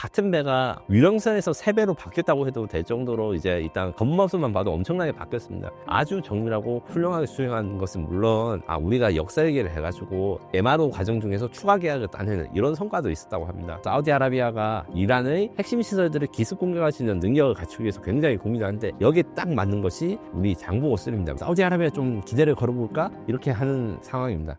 같은 배가 유령선에서 3배로 바뀌었다고 해도 될 정도로 이제 일단 겉모습만 봐도 엄청나게 바뀌었습니다. 아주 정밀하고 훌륭하게 수행한 것은 물론 우리가 역사 얘기를 해가지고 MRO 과정 중에서 추가 계약을 따내는 이런 성과도 있었다고 합니다. 사우디아라비아가 이란의 핵심 시설들을 기습 공격할 수 있는 능력을 갖추기 위해서 굉장히 고민하는데 여기에 딱 맞는 것이 우리 장보고 3입니다. 사우디아라비아 좀 기대를 걸어볼까? 이렇게 하는 상황입니다.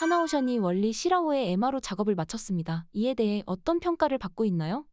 하나오션이 원리 실화호의 MRO 작업을 마쳤습니다. 이에 대해 어떤 평가를 받고 있나요?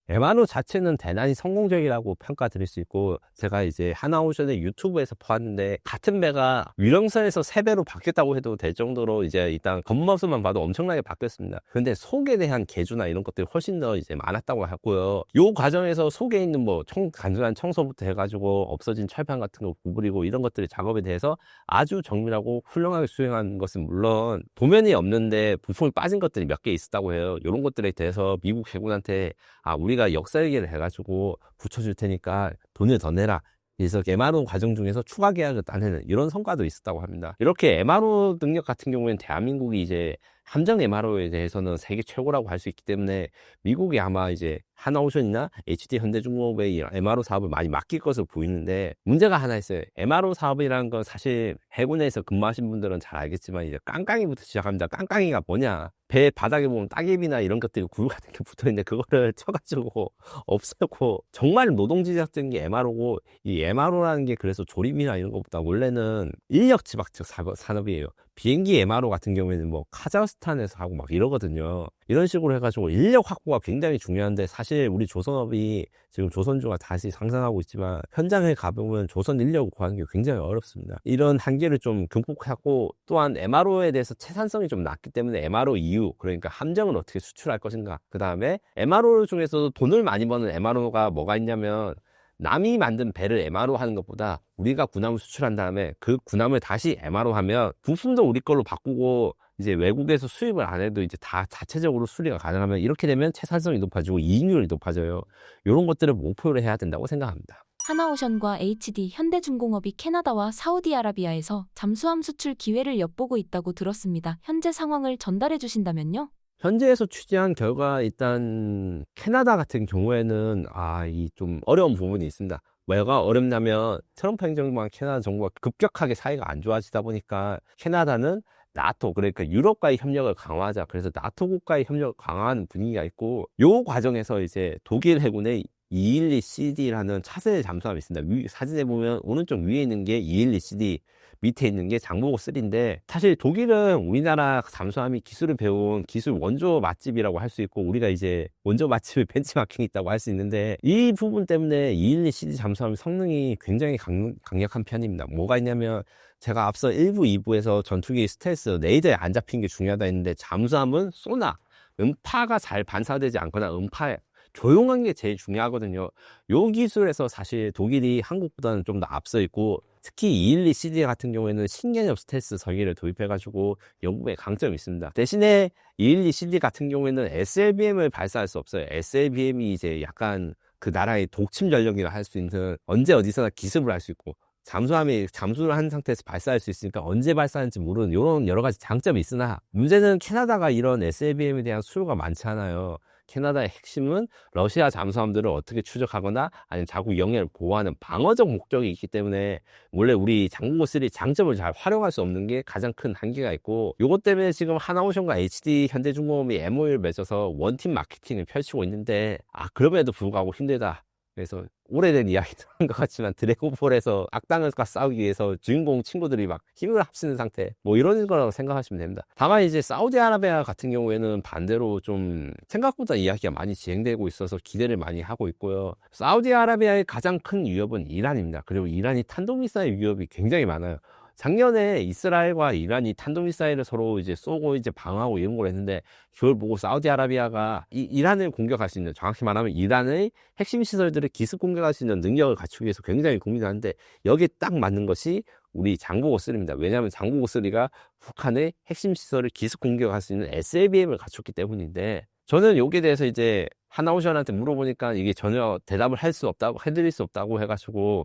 MRO 자체는 대단히 성공적이라고 평가드릴 수 있고, 제가 이제 하나오션의 유튜브에서 보았는데 같은 배가 유령선에서 3배로 바뀌었다고 해도 될 정도로 이제 일단 겉모습만 봐도 엄청나게 바뀌었습니다. 근데 속에 대한 개조나 이런 것들이 훨씬 더 이제 많았다고 하고요. 요 과정에서 속에 있는 간단한 청소부터 해가지고 없어진 철판 같은 거 구부리고 이런 것들의 작업에 대해서 아주 정밀하고 훌륭하게 수행한 것은 물론 도면이 없는데 부품이 빠진 것들이 몇 개 있었다고 해요. 이런 것들에 대해서 미국 해군한테 우리가 역사 얘기를 해가지고 붙여줄 테니까 돈을 더 내라. 그래서 MRO 과정 중에서 추가 계약을 따내는 이런 성과도 있었다고 합니다. 이렇게 MRO 능력 같은 경우에는 대한민국이 이제 함정 MRO에 대해서는 세계 최고라고 할 수 있기 때문에 미국이 아마 이제 하나오션이나 HD 현대중공업의 MRO 사업을 많이 맡길 것으로 보이는데, 문제가 하나 있어요. MRO 사업이라는 건 사실 해군에서 근무하신 분들은 잘 알겠지만 이제 깡깡이부터 시작합니다. 깡깡이가 뭐냐? 배 바닥에 보면 따개비나 이런 것들이 굴 같은 게 붙어 있는데 그거를 쳐가지고 없애고, 정말 노동지작적인 게 MRO고, 이 MRO라는 게 그래서 조립이나 이런 것보다 원래는 인력 지박적 산업이에요. 비행기 MRO 같은 경우에는 카자흐스탄에서 하고 막 이러거든요. 이런 식으로 해가지고 인력 확보가 굉장히 중요한데, 사실 우리 조선업이 지금 조선주가 다시 상승하고 있지만 현장에 가보면 조선 인력을 구하는 게 굉장히 어렵습니다. 이런 한계를 좀 극복하고, 또한 MRO에 대해서 채산성이 좀 낮기 때문에 MRO 이후, 그러니까 함정을 어떻게 수출할 것인가, 그 다음에 MRO 중에서도 돈을 많이 버는 MRO가 뭐가 있냐면, 남이 만든 배를 MRO 하는 것보다 우리가 군함을 수출한 다음에 그 군함을 다시 MRO 하면 부품도 우리 걸로 바꾸고 이제 외국에서 수입을 안 해도 이제 다 자체적으로 수리가 가능하면, 이렇게 되면 채산성이 높아지고 이익률이 높아져요. 이런 것들을 목표로 해야 된다고 생각합니다. 하나오션과 HD 현대중공업이 캐나다와 사우디아라비아에서 잠수함 수출 기회를 엿보고 있다고 들었습니다. 현재 상황을 전달해 주신다면요? 현재에서 취재한 결과, 일단 캐나다 같은 경우에는 이 좀 어려운 부분이 있습니다. 왜가 어렵냐면, 트럼프 행정부와 캐나다 정부가 급격하게 사이가 안 좋아지다 보니까 캐나다는 나토, 그러니까 유럽과의 협력을 강화하자, 그래서 나토 국가의 협력을 강화하는 분위기가 있고, 요 과정에서 이제 독일 해군의 212CD라는 차세대 잠수함이 있습니다. 사진에 보면 오른쪽 위에 있는 게 212CD, 밑에 있는 게 장보고 3인데, 사실 독일은 우리나라 잠수함이 기술을 배운 기술 원조 맛집이라고 할 수 있고, 우리가 이제 원조 맛집을 벤치마킹이 있다고 할 수 있는데, 이 부분 때문에 212CD 잠수함의 성능이 굉장히 강력한 편입니다. 뭐가 있냐면, 제가 앞서 1부, 2부에서 전투기 스텔스, 레이더에 안 잡힌 게 중요하다 했는데, 잠수함은 소나, 음파가 잘 반사되지 않거나 음파에 조용한 게 제일 중요하거든요. 요 기술에서 사실 독일이 한국보다는 좀 더 앞서 있고, 특히 212CD 같은 경우에는 신개념 스텔스 설계를 도입해가지고 영국의 강점이 있습니다. 대신에 212CD 같은 경우에는 SLBM을 발사할 수 없어요. SLBM이 이제 약간 그 나라의 독침 전력이라 할 수 있는, 언제 어디서나 기습을 할 수 있고, 잠수함이 잠수를 한 상태에서 발사할 수 있으니까 언제 발사하는지 모르는 이런 여러 가지 장점이 있으나, 문제는 캐나다가 이런 SLBM에 대한 수요가 많지 않아요. 캐나다의 핵심은 러시아 잠수함들을 어떻게 추적하거나 아니면 자국 영해를 보호하는 방어적 목적이 있기 때문에, 원래 우리 장보고 3 장점을 잘 활용할 수 없는 게 가장 큰 한계가 있고, 요것 때문에 지금 하나오션과 HD 현대중공업이 MOU를 맺어서 원팀 마케팅을 펼치고 있는데, 그럼에도 불구하고 힘들다. 그래서 오래된 이야기도 한 것 같지만, 드래곤볼에서 악당과 싸우기 위해서 주인공 친구들이 막 힘을 합치는 상태, 이런 거라고 생각하시면 됩니다. 다만 이제 사우디아라비아 같은 경우에는 반대로 좀 생각보다 이야기가 많이 진행되고 있어서 기대를 많이 하고 있고요. 사우디아라비아의 가장 큰 위협은 이란입니다. 그리고 이란이 탄도미사일 위협이 굉장히 많아요. 작년에 이스라엘과 이란이 탄도미사일을 서로 이제 쏘고 이제 방어하고 이런 걸 했는데, 그걸 보고 사우디아라비아가 이란을 공격할 수 있는, 정확히 말하면 이란의 핵심 시설들을 기습 공격할 수 있는 능력을 갖추기 위해서 굉장히 고민하는데, 여기에 딱 맞는 것이 우리 장보고 3입니다. 왜냐하면 장보고 3가 북한의 핵심 시설을 기습 공격할 수 있는 SLBM을 갖췄기 때문인데, 저는 여기에 대해서 이제 하나오션한테 물어보니까 이게 전혀 대답을 할 수 없다고, 해드릴 수 없다고 해가지고,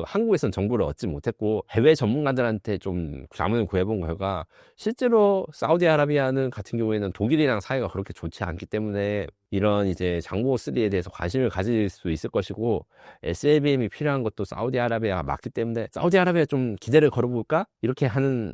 한국에선 정보를 얻지 못했고, 해외 전문가들한테 좀 자문을 구해본 결과, 실제로 사우디아라비아는 같은 경우에는 독일이랑 사이가 그렇게 좋지 않기 때문에, 이런 이제 장보고3에 대해서 관심을 가질 수 있을 것이고, SLBM이 필요한 것도 사우디아라비아가 맞기 때문에, 사우디아라비아 좀 기대를 걸어볼까? 이렇게 하는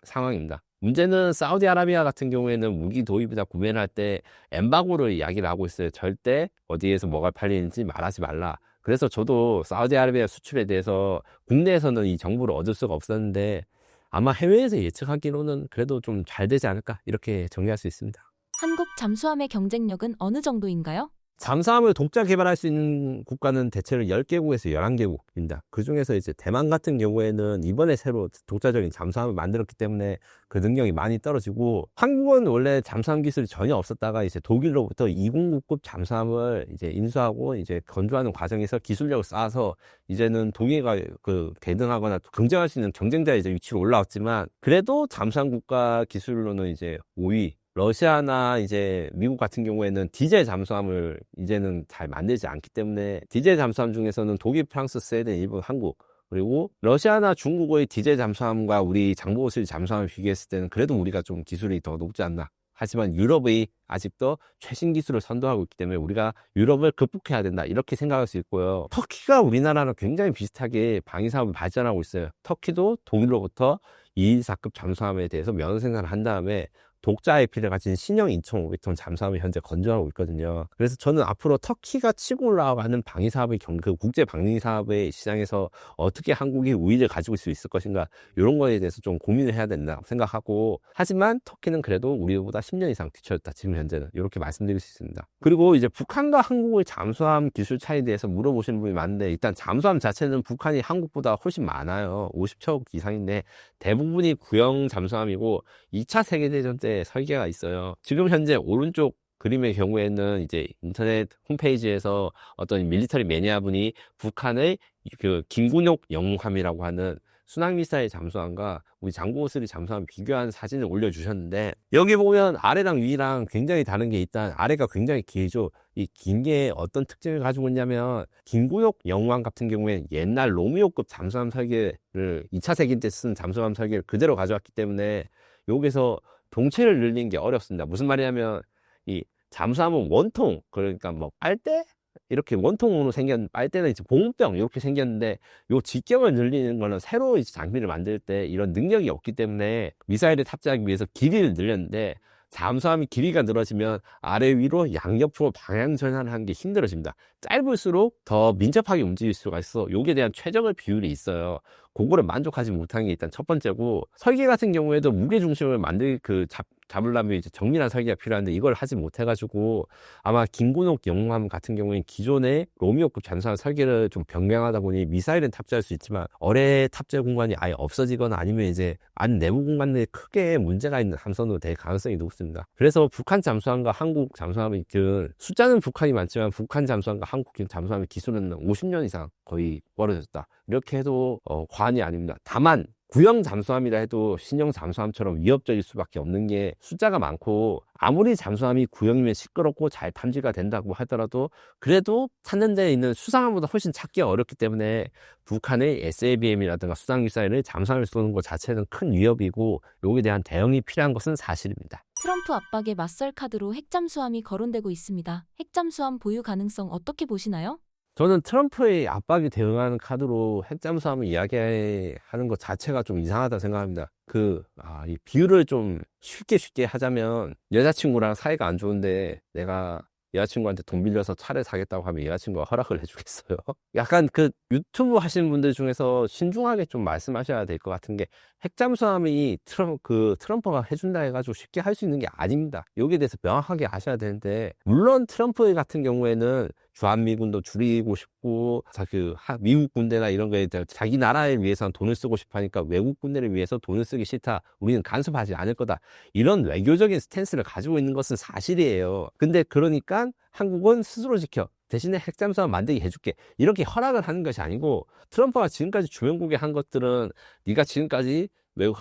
상황입니다. 문제는 사우디아라비아 같은 경우에는 무기 도입이나 구매를 할 때 엠바고를 이야기를 하고 있어요. 절대 어디에서 뭐가 팔리는지 말하지 말라. 그래서 저도 사우디아라비아 수출에 대해서 국내에서는 이 정보를 얻을 수가 없었는데 아마 해외에서 예측하기로는 그래도 좀 잘 되지 않을까 이렇게 정리할 수 있습니다. 한국 잠수함의 경쟁력은 어느 정도인가요? 잠수함을 독자 개발할 수 있는 국가는 대체로 10개국에서 11개국입니다. 그 중에서 이제 대만 같은 경우에는 이번에 새로 독자적인 잠수함을 만들었기 때문에 그 능력이 많이 떨어지고, 한국은 원래 잠수함 기술이 전혀 없었다가 이제 독일로부터 209급 잠수함을 이제 인수하고 이제 건조하는 과정에서 기술력을 쌓아서 이제는 독일과 그 대등하거나 경쟁할 수 있는 경쟁자의 이제 위치로 올라왔지만, 그래도 잠수함 국가 기술로는 이제 5위. 러시아나 이제 미국 같은 경우에는 디젤 잠수함을 이제는 잘 만들지 않기 때문에 디젤 잠수함 중에서는 독일, 프랑스, 스웨덴, 일본, 한국, 그리고 러시아나 중국의 디젤 잠수함과 우리 장보고3 잠수함을 비교했을 때는 그래도 우리가 좀 기술이 더 높지 않나. 하지만 유럽의 아직도 최신 기술을 선도하고 있기 때문에 우리가 유럽을 극복해야 된다 이렇게 생각할 수 있고요. 터키가 우리나라랑 굉장히 비슷하게 방위사업을 발전하고 있어요. 터키도 독일로부터 214급 잠수함에 대해서 면허 생산을 한 다음에 독자 IP를 가진 신형 2,500톤 잠수함을 현재 건조하고 있거든요. 그래서 저는 앞으로 터키가 치고 올라가는 방위사업의 그 국제 방위사업의 시장에서 어떻게 한국이 우위를 가지고 있을 수 있을 것인가, 이런 거에 대해서 좀 고민을 해야 된다고 생각하고, 하지만 터키는 그래도 우리보다 10년 이상 뒤쳐졌다 지금 현재는, 이렇게 말씀드릴 수 있습니다. 그리고 이제 북한과 한국의 잠수함 기술 차이에 대해서 물어보시는 분이 많은데, 일단 잠수함 자체는 북한이 한국보다 훨씬 많아요. 50척 이상인데 대부분이 구형 잠수함이고 2차 세계대전 때 설계가 있어요. 지금 현재 오른쪽 그림의 경우에는 이제 인터넷 홈페이지에서 어떤 밀리터리 매니아 분이 북한의 그 김군옥 영함이라고 하는 순항미사일 잠수함과 우리 장보고3 잠수함 비교한 사진을 올려주셨는데, 여기 보면 아래랑 위랑 굉장히 다른 게, 일단 아래가 굉장히 길죠. 이 긴 게 어떤 특징을 가지고 있냐면, 김군옥 영함 같은 경우에 옛날 로미오급 잠수함 설계를 2차 세계 때 쓴 잠수함 설계를 그대로 가져왔기 때문에 여기서 동체를 늘리는 게 어렵습니다. 무슨 말이냐면, 이 잠수함은 원통, 그러니까 뭐 빨대? 이렇게 원통으로 생겼, 빨대는 이제 봉병 이렇게 생겼는데, 요 직경을 늘리는 거는 새로 이제 장비를 만들 때 이런 능력이 없기 때문에 미사일을 탑재하기 위해서 길이를 늘렸는데, 잠수함이 길이가 늘어지면 아래 위로 양옆으로 방향 전환을 하는 게 힘들어집니다. 짧을수록 더 민첩하게 움직일 수가 있어. 요기에 대한 최적의 비율이 있어요. 그거를 만족하지 못하는 게 일단 첫 번째고, 설계 같은 경우에도 무게 중심을 잡으려면 이제 정밀한 설계가 필요한데 이걸 하지 못해가지고, 아마 김군옥 영함 같은 경우에는 기존의 로미오급 잠수함 설계를 좀 변경하다 보니 미사일은 탑재할 수 있지만 어뢰 탑재 공간이 아예 없어지거나 아니면 이제 안 내부 공간에 크게 문제가 있는 함선으로 될 가능성이 높습니다. 그래서 북한 잠수함과 한국 잠수함의 숫자는 북한이 많지만 북한 잠수함과 한국 잠수함의 기술은 50년 이상 거의 멀어졌다, 이렇게 해도 과언이 아닙니다. 다만 구형 잠수함이라 해도 신형 잠수함처럼 위협적일 수밖에 없는 게, 숫자가 많고 아무리 잠수함이 구형이면 시끄럽고 잘 탐지가 된다고 하더라도 그래도 찾는 데 있는 수상함보다 훨씬 찾기가 어렵기 때문에 북한의 SLBM이라든가 수상미사일을 잠수함을 쏘는 것 자체는 큰 위협이고, 여기에 대한 대응이 필요한 것은 사실입니다. 트럼프 압박에 맞설 카드로 핵잠수함이 거론되고 있습니다. 핵잠수함 보유 가능성 어떻게 보시나요? 저는 트럼프의 압박에 대응하는 카드로 핵잠수함을 이야기하는 것 자체가 좀 이상하다 생각합니다. 이 비유를 좀 쉽게 하자면, 여자친구랑 사이가 안 좋은데 내가 여자친구한테 돈 빌려서 차를 사겠다고 하면 여자친구가 허락을 해주겠어요? 약간 그 유튜브 하시는 분들 중에서 신중하게 좀 말씀하셔야 될 것 같은 게, 핵잠수함이 트럼프가 해준다 해가지고 쉽게 할 수 있는 게 아닙니다. 여기에 대해서 명확하게 아셔야 되는데, 물론 트럼프 같은 경우에는 주한미군도 줄이고 싶고, 미국 군대나 이런 거에 대해 자기 나라를 위해서는 돈을 쓰고 싶어 하니까 외국 군대를 위해서 돈을 쓰기 싫다, 우리는 간섭하지 않을 거다, 이런 외교적인 스탠스를 가지고 있는 것은 사실이에요. 근데 그러니까 한국은 스스로 지켜, 대신에 핵잠수함 만들게 해줄게, 이렇게 허락을 하는 것이 아니고, 트럼프가 지금까지 주변국에 한 것들은 네가 지금까지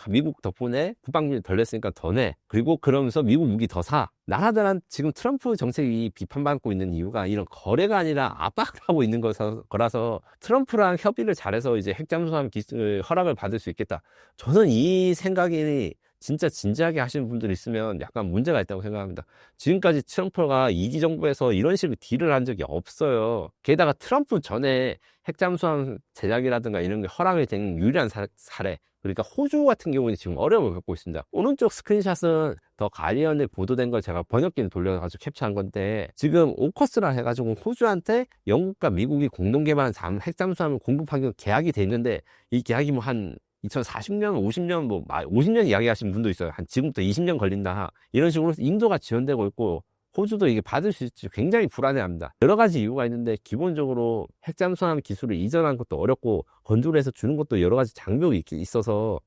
미국 덕분에 국방비를 덜 냈으니까 더 내. 그리고 그러면서 미국 무기 더 사. 나라들은 지금 트럼프 정책이 비판받고 있는 이유가 이런 거래가 아니라 압박을 하고 있는 거라서 트럼프랑 협의를 잘해서 이제 핵잠수함 기술 허락을 받을 수 있겠다. 저는 이 생각이 진짜 진지하게 하시는 분들 있으면 약간 문제가 있다고 생각합니다. 지금까지 트럼프가 이기 정부에서 이런 식으로 딜을 한 적이 없어요. 게다가 트럼프 전에 핵잠수함 제작이라든가 이런 게 허락이 된 유일한 사례. 그러니까 호주 같은 경우는 지금 어려움을 겪고 있습니다. 오른쪽 스크린샷은 더 가디언에 보도된 걸 제가 번역기를 돌려가지고 캡처한 건데, 지금 오커스라 해가지고 호주한테 영국과 미국이 공동 개발한 핵잠수함을 공급하기로 계약이 돼 있는데, 이 계약이 뭐 한 2040년, 50년, 50년 이야기하시는 분도 있어요. 한 지금부터 20년 걸린다. 이런 식으로 인도가 지원되고 있고, 호주도 이게 받을 수 있을지 굉장히 불안해합니다. 여러 가지 이유가 있는데, 기본적으로 핵잠수함 기술을 이전하는 것도 어렵고, 건조를 해서 주는 것도 여러 가지 장벽이 있어서,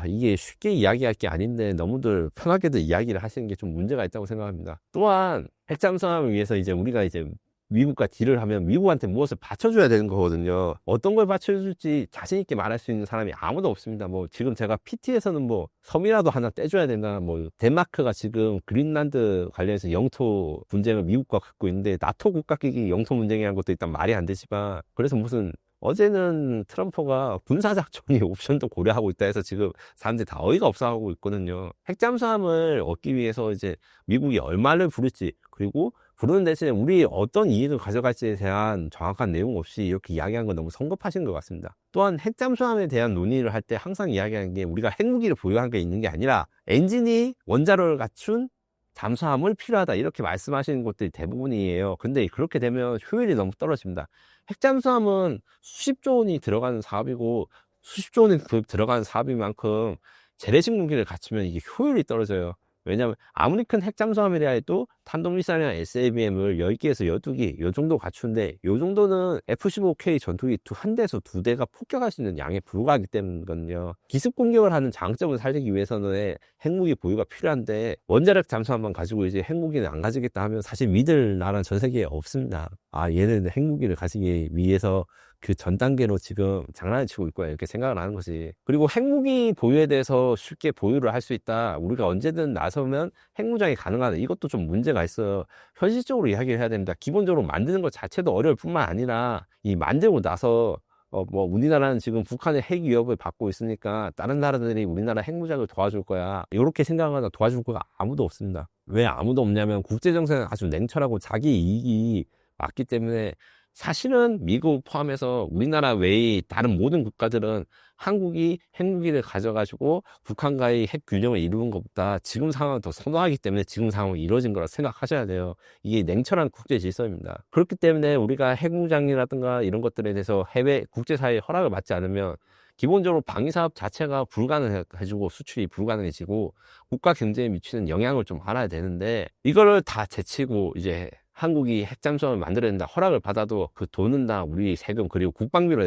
이게 쉽게 이야기할 게 아닌데, 너무들 편하게도 이야기를 하시는 게 좀 문제가 있다고 생각합니다. 또한, 핵잠수함을 위해서 이제 우리가 이제 미국과 딜을 하면 미국한테 무엇을 받쳐줘야 되는 거거든요. 어떤 걸 받쳐줄지 자신있게 말할 수 있는 사람이 아무도 없습니다. 뭐, 지금 제가 PT에서는 뭐, 섬이라도 하나 떼줘야 된다. 뭐, 덴마크가 지금 그린란드 관련해서 영토 분쟁을 미국과 갖고 있는데, 나토 국가끼리 영토 분쟁이라는 것도 일단 말이 안 되지만, 그래서 무슨, 어제는 트럼프가 군사작전이 옵션도 고려하고 있다 해서 지금 사람들이 다 어이가 없어하고 있거든요. 핵잠수함을 얻기 위해서 이제 미국이 얼마를 부를지, 그리고 부르는 대신에 우리 어떤 이익을 가져갈지에 대한 정확한 내용 없이 이렇게 이야기한 건 너무 성급하신 것 같습니다. 또한 핵잠수함에 대한 논의를 할 때 항상 이야기하는 게, 우리가 핵무기를 보유한 게 있는 게 아니라 엔진이 원자로를 갖춘 잠수함을 필요하다, 이렇게 말씀하시는 것들이 대부분이에요. 근데 그렇게 되면 효율이 너무 떨어집니다. 핵잠수함은 수십조 원이 들어가는 사업이고, 수십조 원이 들어가는 사업인 만큼 재래식 무기를 갖추면 이게 효율이 떨어져요. 왜냐하면 아무리 큰 핵잠수함이라 해도 탄도미사일이나 SABM을 10개에서 12개 요 정도 갖추는데, 요 정도는 F-15K 전투기 한 대에서 두 대가 폭격할 수 있는 양에 불과하기 때문이거든요. 기습 공격을 하는 장점을 살리기 위해서는 핵무기 보유가 필요한데, 원자력 잠수함만 가지고 이제 핵무기는 안 가지겠다 하면 사실 믿을 나라는 전 세계에 없습니다. 얘는 핵무기를 가지기 위해서 그 전 단계로 지금 장난을 치고 있고, 이렇게 생각을 하는 거지. 그리고 핵무기 보유에 대해서 쉽게 보유를 할 수 있다, 우리가 언제든 나서면 핵무장이 가능하다, 이것도 좀 문제가 있어요. 현실적으로 이야기를 해야 됩니다. 기본적으로 만드는 것 자체도 어려울 뿐만 아니라, 이 만들고 나서 우리나라는 지금 북한의 핵 위협을 받고 있으니까 다른 나라들이 우리나라 핵무장을 도와줄 거야, 이렇게 생각하거나 도와줄 거가 아무도 없습니다. 왜 아무도 없냐면, 국제정세는 아주 냉철하고 자기 이익이 맞기 때문에, 사실은 미국 포함해서 우리나라 외의 다른 모든 국가들은 한국이 핵무기를 가져가지고 북한과의 핵 균형을 이루는 것보다 지금 상황을 더 선호하기 때문에 지금 상황이 이루어진 거라 생각하셔야 돼요. 이게 냉철한 국제 질서입니다. 그렇기 때문에 우리가 핵무장이라든가 이런 것들에 대해서 해외 국제사회의 허락을 받지 않으면 기본적으로 방위사업 자체가 불가능해지고 수출이 불가능해지고 국가 경제에 미치는 영향을 좀 알아야 되는데, 이거를 다 제치고 이제 한국이 핵잠수함을 만들어야 된다, 허락을 받아도 그 돈은 다 우리 세금 그리고 국방비로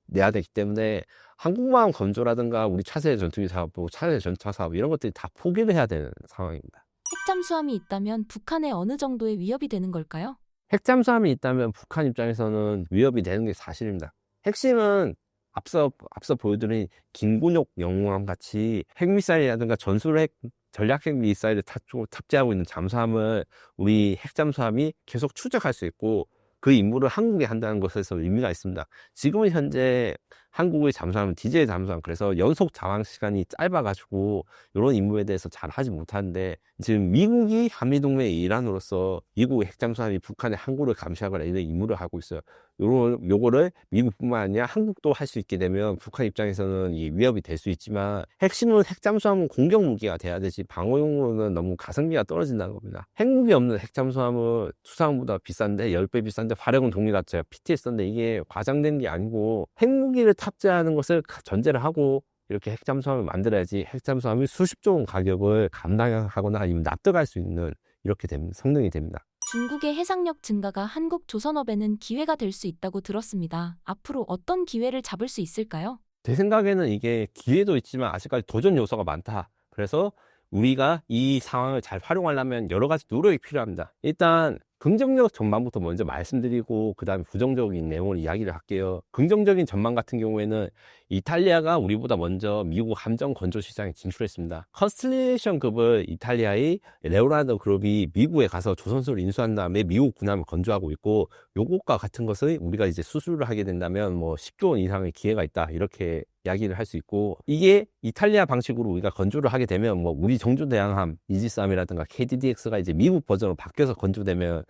내야 되기 때문에, 항공모함 건조라든가 우리 차세대 전투기 사업, 차세대 전차 사업, 이런 것들이 다 포기를 해야 되는 상황입니다. 핵잠수함이 있다면 북한에 어느 정도의 위협이 되는 걸까요? 핵잠수함이 있다면 북한 입장에서는 위협이 되는 게 사실입니다. 핵심은 앞서 보여드린 김군옥 영웅함 같이 핵미사일이라든가 전략핵 미사일을 탑재하고 있는 잠수함을 우리 핵잠수함이 계속 추적할 수 있고, 그 임무를 한국이 한다는 것에서 의미가 있습니다. 지금은 현재 한국의 잠수함은 디젤 잠수함, 그래서 연속 자항 시간이 짧아가지고 이런 임무에 대해서 잘 하지 못하는데, 지금 미국이 한미동맹의 일환으로서 미국의 핵잠수함이 북한의 항구를 감시하거나 이런 임무를 하고 있어요. 요거를 미국뿐만 아니라 한국도 할 수 있게 되면 북한 입장에서는 이 위협이 될 수 있지만, 핵심은 핵잠수함은 공격 무기가 돼야 되지 방어용으로는 너무 가성비가 떨어진다는 겁니다. 핵무기 없는 핵잠수함은 수상보다 비싼데 10배 비싼데 화력은 동일하죠. 제가 PT 썼는데 이게 과장된 게 아니고, 핵무기를 탑재하는 것을 전제를 하고 이렇게 핵잠수함을 만들어야지 핵잠수함이 수십조 원 가격을 감당하거나 아니면 납득할 수 있는 이렇게 성능이 됩니다. 중국의 해상력 증가가 한국 조선업에는 기회가 될 수 있다고 들었습니다. 앞으로 어떤 기회를 잡을 수 있을까요? 제 생각에는 이게 기회도 있지만 아직까지 도전 요소가 많다. 그래서 우리가 이 상황을 잘 활용하려면 여러 가지 노력이 필요합니다. 일단 긍정적 전망부터 먼저 말씀드리고 그 다음에 부정적인 내용을 이야기를 할게요. 긍정적인 전망 같은 경우에는 이탈리아가 우리보다 먼저 미국 함정 건조 시장에 진출했습니다. 컨스텔레이션급을 이탈리아의 레오나르도 그룹이 미국에 가서 조선소를 인수한 다음에 미국 군함을 건조하고 있고, 요것과 같은 것을 우리가 이제 수주를 하게 된다면 뭐 10조 원 이상의 기회가 있다, 이렇게 이야기를 할 수 있고, 이게 이탈리아 방식으로 우리가 건조를 하게 되면 뭐 우리 정주 대항함 이지스함이라든가 KDDX가 이제 미국 버전으로 바뀌어서 건조되면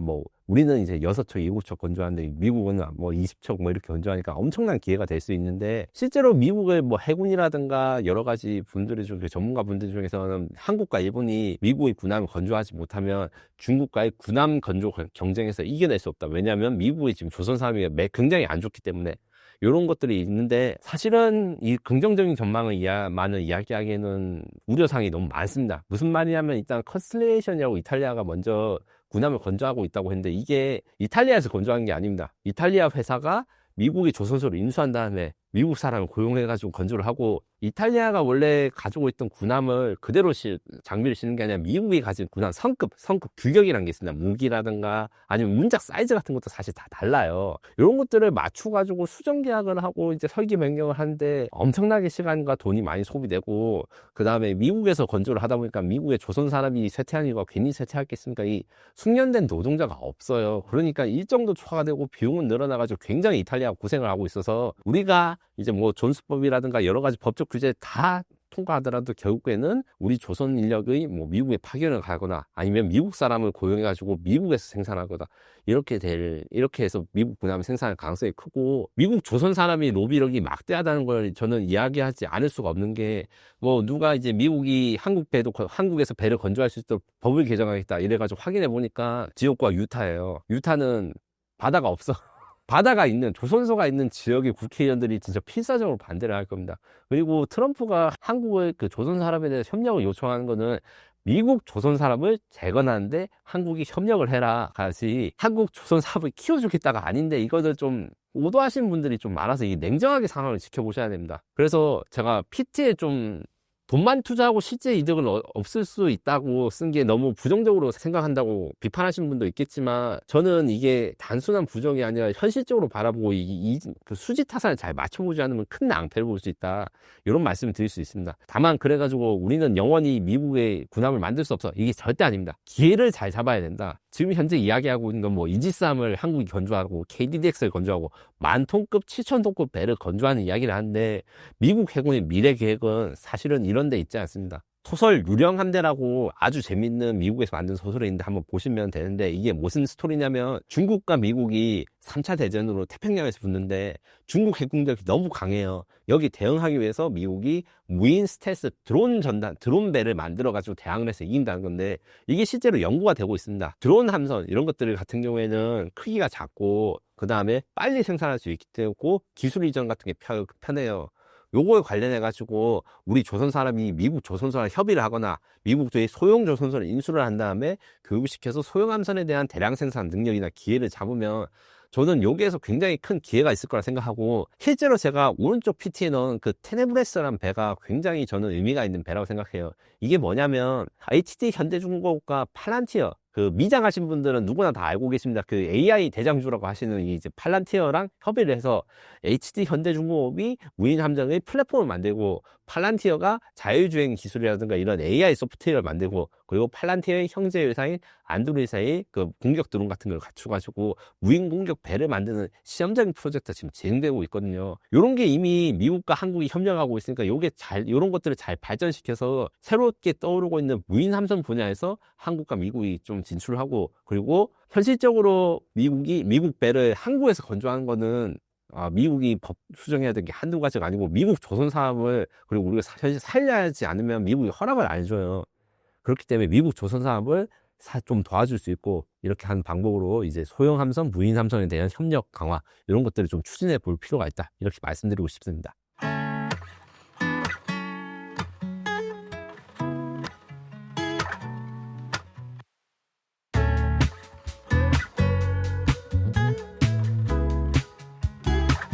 뭐 우리는 이제 6척, 7척 건조하는데 미국은 뭐 20척 뭐 이렇게 건조하니까 엄청난 기회가 될 수 있는데, 실제로 미국의 뭐 해군이라든가 여러 가지 분들이 중 전문가 분들 중에서는 한국과 일본이 미국의 군함을 건조하지 못하면 중국과의 군함 건조 경쟁에서 이겨낼 수 없다. 왜냐하면 미국의 지금 조선 산업이 굉장히 안 좋기 때문에. 이런 것들이 있는데, 사실은 이 긍정적인 전망을 많은 이야기하기에는 우려사항이 너무 많습니다. 무슨 말이냐면, 일단 컨스텔레이션이라고 이탈리아가 먼저 군함을 건조하고 있다고 했는데, 이게 이탈리아에서 건조한 게 아닙니다. 이탈리아 회사가 미국의 조선소를 인수한 다음에 미국 사람을 고용해가지고 건조를 하고, 이탈리아가 원래 가지고 있던 군함을 그대로 장비를 싣는 게 아니라 미국이 가진 군함 성급 규격이라는 게 있습니다. 무기라든가 아니면 문짝 사이즈 같은 것도 사실 다 달라요. 이런 것들을 맞춰가지고 수정 계약을 하고 이제 설계 변경을 하는데 엄청나게 시간과 돈이 많이 소비되고, 그 다음에 미국에서 건조를 하다 보니까 미국의 조선 산업이 쇠퇴하는 이유가 괜히 쇠퇴하겠습니까? 이 숙련된 노동자가 없어요. 그러니까 일정도 초과되고 비용은 늘어나가지고 굉장히 이탈리아가 고생을 하고 있어서, 우리가 이제 뭐 존수법이라든가 여러 가지 법적 규제 다 통과하더라도 결국에는 우리 조선 인력의 뭐 미국에 파견을 가거나 아니면 미국 사람을 고용해가지고 미국에서 생산하거나 이렇게 해서 미국 군함을 생산할 가능성이 크고, 미국 조선 사람이 로비력이 막대하다는 걸 저는 이야기하지 않을 수가 없는 게, 뭐 누가 이제 미국이 한국에서 배를 건조할 수 있도록 법을 개정하겠다 이래가지고 확인해 보니까 지역구가 유타예요. 유타는 바다가 없어. 바다가 있는, 조선소가 있는 지역의 국회의원들이 진짜 필사적으로 반대를 할 겁니다. 그리고 트럼프가 한국의 그 조선 산업에 대해서 협력을 요청하는 거는 미국 조선 산업을 재건하는데 한국이 협력을 해라 가지, 한국 조선 산업을 키워주겠다가 아닌데, 이것을 좀 오도하시는 분들이 좀 많아서 이 냉정하게 상황을 지켜보셔야 됩니다. 그래서 제가 PT에 좀 돈만 투자하고 실제 이득은 없을 수 있다고 쓴 게 너무 부정적으로 생각한다고 비판하시는 분도 있겠지만, 저는 이게 단순한 부정이 아니라 현실적으로 바라보고 그 수지 타산을 잘 맞춰보지 않으면 큰 낭패를 볼 수 있다, 이런 말씀을 드릴 수 있습니다. 다만 그래가지고 우리는 영원히 미국의 군함을 만들 수 없어, 이게 절대 아닙니다. 기회를 잘 잡아야 된다. 지금 현재 이야기하고 있는 건 뭐 이지스함을 한국이 건조하고 KDDX를 건조하고 10,000톤급 7,000톤급 배를 건조하는 이야기를 하는데, 미국 해군의 미래 계획은 사실은 이런 데 있지 않습니다. 소설 유령함대라고 아주 재밌는 미국에서 만든 소설이 있는데 한번 보시면 되는데, 이게 무슨 스토리냐면, 중국과 미국이 3차 대전으로 태평양에서 붙는데 중국 해군력이 너무 강해요. 여기 대응하기 위해서 미국이 무인 스텔스 드론 배를 만들어 가지고 대항을 해서 이긴다는 건데, 이게 실제로 연구가 되고 있습니다. 드론 함선 이런 것들 같은 경우에는 크기가 작고 그 다음에 빨리 생산할 수 있기 때문에 기술 이전 같은 게 편해요. 요거에 관련해 가지고 우리 조선 사람이 미국 조선소랑 협의를 하거나 미국의 소형 조선소를 인수를 한 다음에 교육시켜서 소형 함선에 대한 대량 생산 능력이나 기회를 잡으면, 저는 여기에서 굉장히 큰 기회가 있을 거라 생각하고, 실제로 제가 오른쪽 PT에 넣은 그 테네브레스라는 배가 굉장히 저는 의미가 있는 배라고 생각해요. 이게 뭐냐면 HD 현대중공업과 팔란티어, 그 미장하신 분들은 누구나 다 알고 계십니다. 그 AI 대장주라고 하시는 이 이제 팔란티어랑 협의를 해서 HD 현대중공업이 무인 함정의 플랫폼을 만들고, 팔란티어가 자율주행 기술이라든가 이런 AI 소프트웨어를 만들고, 그리고 팔란티어의 형제 회사인 안드로이사의 그 공격 드론 같은 걸 갖춰가지고 무인 공격 배를 만드는 시험적인 프로젝트가 지금 진행되고 있거든요. 이런 게 이미 미국과 한국이 협력하고 있으니까 이런 것들을 잘 발전시켜서 새롭게 떠오르고 있는 무인 함선 분야에서 한국과 미국이 좀 진출을 하고, 그리고 현실적으로 미국 배를 한국에서 건조하는 거는 미국이 법 수정해야 될 게 한두 가지가 아니고, 미국 조선 사업을, 그리고 우리가 현실 살려야지 않으면 미국이 허락을 안 해줘요. 그렇기 때문에 미국 조선 사업을 좀 도와줄 수 있고, 이렇게 하는 방법으로 이제 소형 함선, 무인 함선에 대한 협력 강화, 이런 것들을 좀 추진해 볼 필요가 있다, 이렇게 말씀드리고 싶습니다.